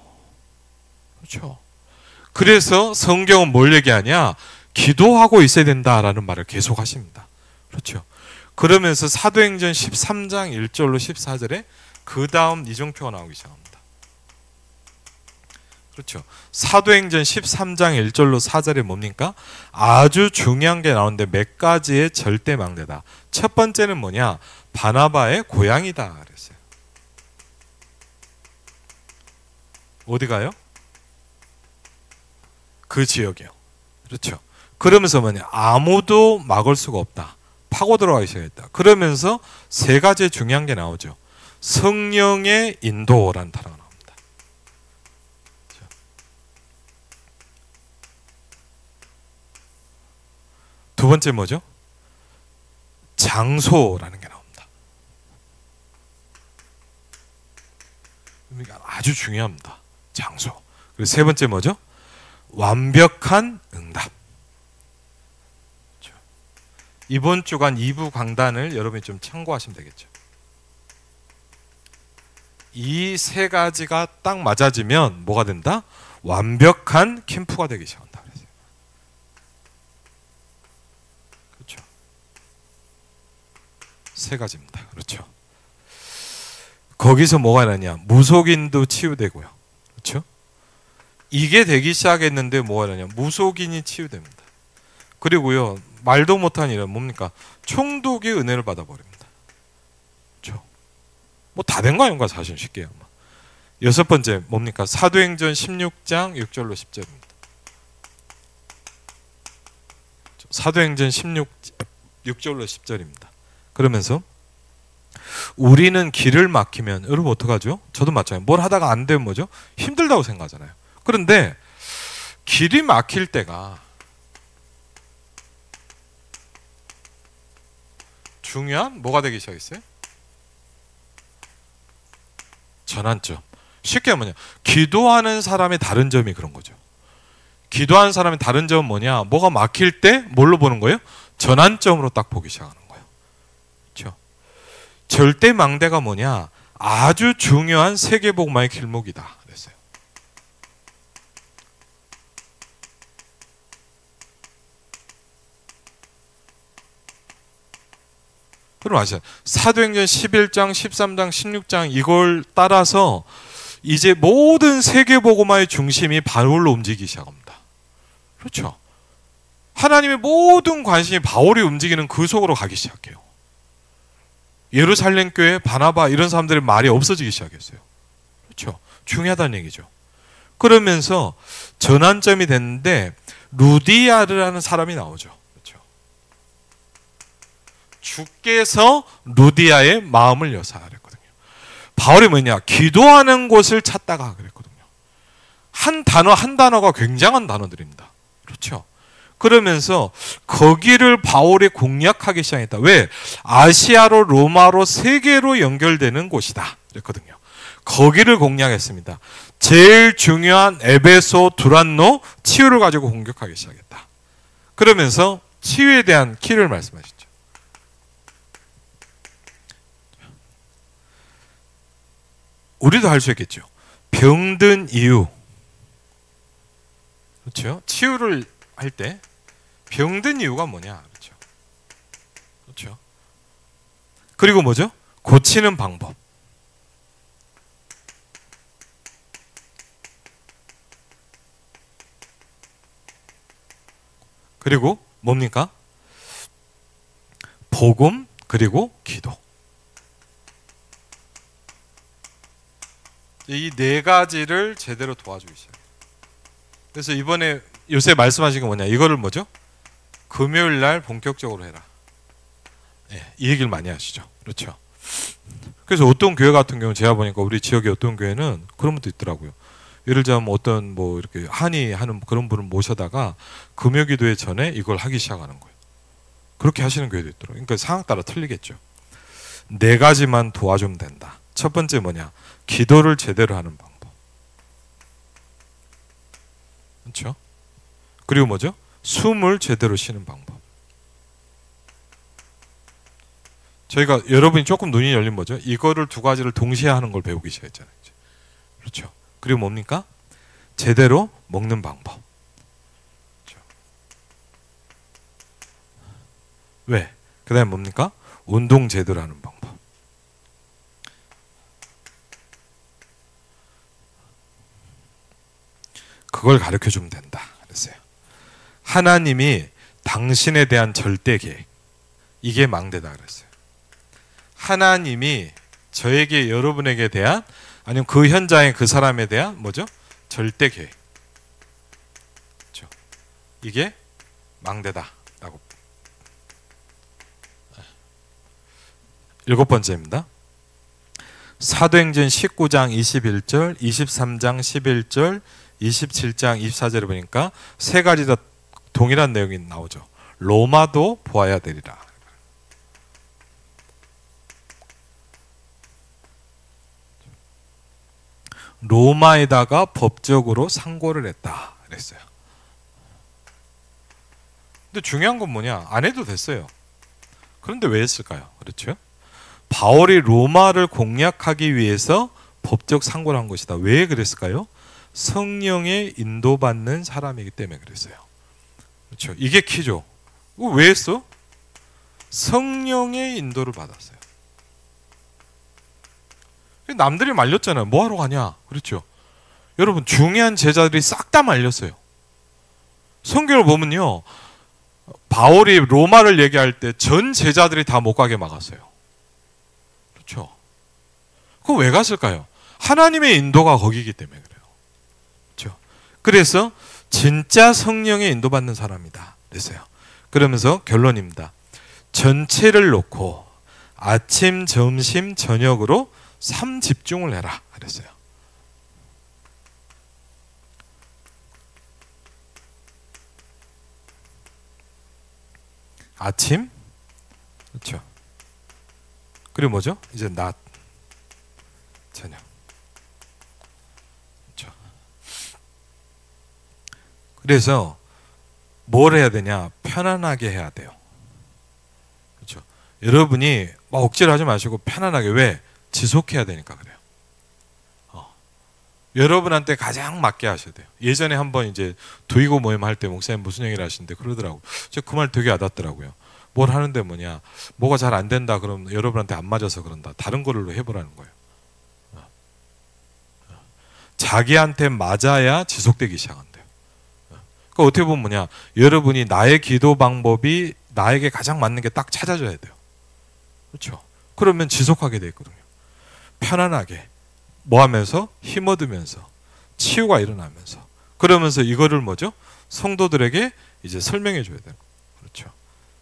그렇죠. 그래서 성경은 뭘 얘기하냐? 기도하고 있어야 된다라는 말을 계속 하십니다. 그렇죠. 그러면서 사도행전 13장 1절로 14절에 그 다음 이정표가 나오기 시작합니다. 그렇죠. 사도행전 13장 1절로 4절에 뭡니까? 아주 중요한 게 나오는데 몇 가지의 절대 망대다. 첫 번째는 뭐냐? 바나바의 고향이다 그랬어요. 어디 가요? 그 지역이요. 그렇죠. 그러면서 뭐냐? 아무도 막을 수가 없다. 파고 들어가기 시작했다. 그러면서 세 가지 중요한 게 나오죠. 성령의 인도라는 단어가 나옵니다. 두 번째 뭐죠? 장소라는 게 나옵니다. 아주 중요합니다. 장소. 그리고 세 번째 뭐죠? 완벽한 응답. 이번 주간 2부 강단을 여러분이 좀 참고하시면 되겠죠. 이 세 가지가 딱 맞아지면 뭐가 된다? 완벽한 캠프가 되기 시작한다. 그렇죠. 세 가지입니다. 그렇죠. 거기서 뭐가 나냐? 무속인도 치유되고요. 그렇죠? 이게 되기 시작했는데 뭐가 나냐? 무속인이 치유됩니다. 그리고요, 말도 못한 일은 뭡니까? 총독이 은혜를 받아버립니다. 그렇죠? 뭐 다 된 거 아닌가 사실 쉽게. 여섯 번째 뭡니까? 사도행전 16장 6절로 10절입니다. 사도행전 6절로 10절입니다. 그러면서 우리는 길을 막히면 여러분 어떡하죠? 저도 맞잖아요. 뭘 하다가 안 되면 뭐죠? 힘들다고 생각하잖아요. 그런데 길이 막힐 때가 중요한 뭐가 되기 시작했어요? 전환점. 쉽게 뭐냐? 기도하는 사람의 다른 점이 그런 거죠. 기도하는 사람의 다른 점은 뭐냐? 뭐가 막힐 때 뭘로 보는 거예요? 전환점으로 딱 보기 시작하는 거예요. 그렇죠? 절대 망대가 뭐냐? 아주 중요한 세계복음화의 길목이다. 그랬어요. 그럼 아시죠? 사도행전 11장, 13장, 16장 이걸 따라서 이제 모든 세계복음화의 중심이 바울로 움직이기 시작합니다. 그렇죠? 하나님의 모든 관심이 바울이 움직이는 그 속으로 가기 시작해요. 예루살렘 교회, 바나바 이런 사람들의 말이 없어지기 시작했어요. 그렇죠? 중요하다는 얘기죠. 그러면서 전환점이 됐는데 루디아르라는 사람이 나오죠. 그렇죠? 주께서 루디아의 마음을 여사 그랬거든요. 바울이 뭐냐? 기도하는 곳을 찾다가 그랬거든요. 한 단어 한 단어가 굉장한 단어들입니다. 그렇죠? 그러면서 거기를 바울이 공략하기 시작했다. 왜? 아시아로 로마로 세계로 연결되는 곳이다. 그랬거든요. 거기를 공략했습니다. 제일 중요한 에베소, 두란노, 치유를 가지고 공격하기 시작했다. 그러면서 치유에 대한 키를 말씀하시죠. 우리도 할 수 있겠죠. 병든 이유. 그렇죠? 치유를 할 때 병든 이유가 뭐냐? 그렇죠? 그렇죠? 그리고 뭐죠? 고치는 방법. 그리고 뭡니까? 복음 그리고 기도. 이 네 가지를 제대로 도와주기 시작해요. 그래서 이번에 요새 말씀하신 게 뭐냐? 이거를 뭐죠? 금요일 날 본격적으로 해라. 네, 이 얘기를 많이 하시죠. 그렇죠? 그래서 어떤 교회 같은 경우는 제가 보니까 우리 지역의 어떤 교회는 그런 분도 있더라고요. 예를 들자면 어떤 뭐 이렇게 한의하는 그런 분을 모셔다가 금요기도회 전에 이걸 하기 시작하는 거예요. 그렇게 하시는 교회도 있더라고요. 그러니까 상황 따라 틀리겠죠. 네 가지만 도와주면 된다. 첫 번째 뭐냐? 기도를 제대로 하는 방법. 그렇죠? 그리고 뭐죠? 숨을 제대로 쉬는 방법. 저희가 여러분이 조금 눈이 열린 뭐죠? 이거를 두 가지를 동시에 하는 걸 배우기 시작했잖아요. 그렇죠? 그리고 뭡니까? 제대로 먹는 방법. 그렇죠? 왜? 그 다음에 뭡니까? 운동 제대로 하는 방법. 그걸 가르쳐 주면 된다. 그랬어요. 하나님이 당신에 대한 절대 계획. 이게 망대다 그랬어요. 하나님이 저에게 여러분에게 대한 아니면 그 현장의 그 사람에 대한 뭐죠? 절대 계획. 그렇죠? 이게 망대다라고. 일곱 번째입니다. 사도행전 19장 21절, 23장 11절, 27장 24절에 보니까 세 가지 다 동일한 내용이 나오죠. 로마도 보아야 되리라. 로마에다가 법적으로 상고를 했다 그랬어요. 근데 중요한 건 뭐냐? 안 해도 됐어요. 그런데 왜 했을까요? 그렇죠? 바울이 로마를 공략하기 위해서 법적 상고를 한 것이다. 왜 그랬을까요? 성령의 인도받는 사람이기 때문에 그랬어요. 그렇죠? 이게 키죠. 왜 했어? 성령의 인도를 받았어요. 남들이 말렸잖아요. 뭐하러 가냐? 그렇죠? 여러분, 중요한 제자들이 싹 다 말렸어요. 성경을 보면요, 바울이 로마를 얘기할 때 전 제자들이 다 못 가게 막았어요. 그렇죠? 그거 왜 갔을까요? 하나님의 인도가 거기이기 때문에 그래요. 그렇죠? 그래서 진짜 성령의 인도받는 사람이다 그랬어요. 그러면서 결론입니다. 전체를 놓고 아침, 점심, 저녁으로 3집중을 해라 그랬어요. 아침, 그렇죠? 그리고 뭐죠? 이제 낮, 저녁. 그렇죠? 그래서 뭘 해야 되냐? 편안하게 해야 돼요. 그렇죠? 여러분이 막 억지로 하지 마시고 편안하게. 왜? 지속해야 되니까 그래요. 여러분한테 가장 맞게 하셔야 돼요. 예전에 한번 이제 두이고 모임 할 때 목사님 무슨 얘기를 하시는데 그러더라고. 제가 그 말 되게 와닿더라고요. 뭘 하는데 뭐냐, 뭐가 잘 안 된다 그러면 여러분한테 안 맞아서 그런다. 다른 걸로 해보라는 거예요. 자기한테 맞아야 지속되기 시작한대요. 그러니까 어떻게 보면 뭐냐, 여러분이 나의 기도 방법이 나에게 가장 맞는 게 딱 찾아줘야 돼요. 그렇죠? 그러면 지속하게 돼 있거든요. 편안하게 뭐 하면서 힘 얻으면서 치유가 일어나면서 그러면서 이거를 뭐죠? 성도들에게 이제 설명해 줘야 돼요. 그렇죠?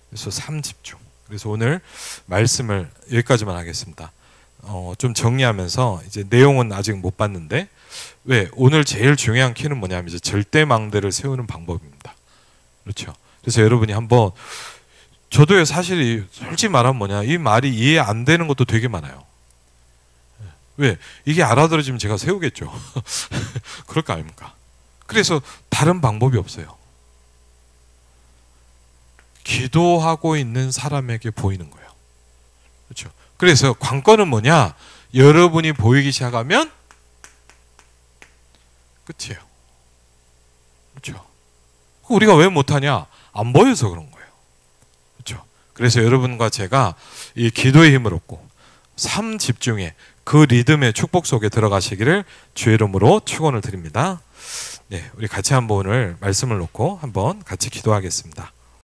그래서 3집중. 그래서 오늘 말씀을 여기까지만 하겠습니다. 좀 정리하면서 이제 내용은 아직 못 봤는데 왜 오늘 제일 중요한 키는 뭐냐면 이제 절대망대를 세우는 방법입니다. 그렇죠? 그래서 여러분이 한번 저도 사실 솔직히 말하면 뭐냐 이 말이 이해 안 되는 것도 되게 많아요. 왜? 이게 알아들어지면 제가 세우겠죠. 그럴 거 아닙니까? 그래서 다른 방법이 없어요. 기도하고 있는 사람에게 보이는 거예요. 그렇죠? 그래서 관건은 뭐냐? 여러분이 보이기 시작하면 끝이에요. 그렇죠? 우리가 왜 못하냐? 안 보여서 그런 거예요. 그렇죠? 그래서 여러분과 제가 이 기도의 힘을 얻고 삶 집중에 그 리듬의 축복 속에 들어가시기를 주의 이름으로 축원을 드립니다. 네, 우리 같이 한번 오늘 말씀을 놓고 한번 같이 기도하겠습니다.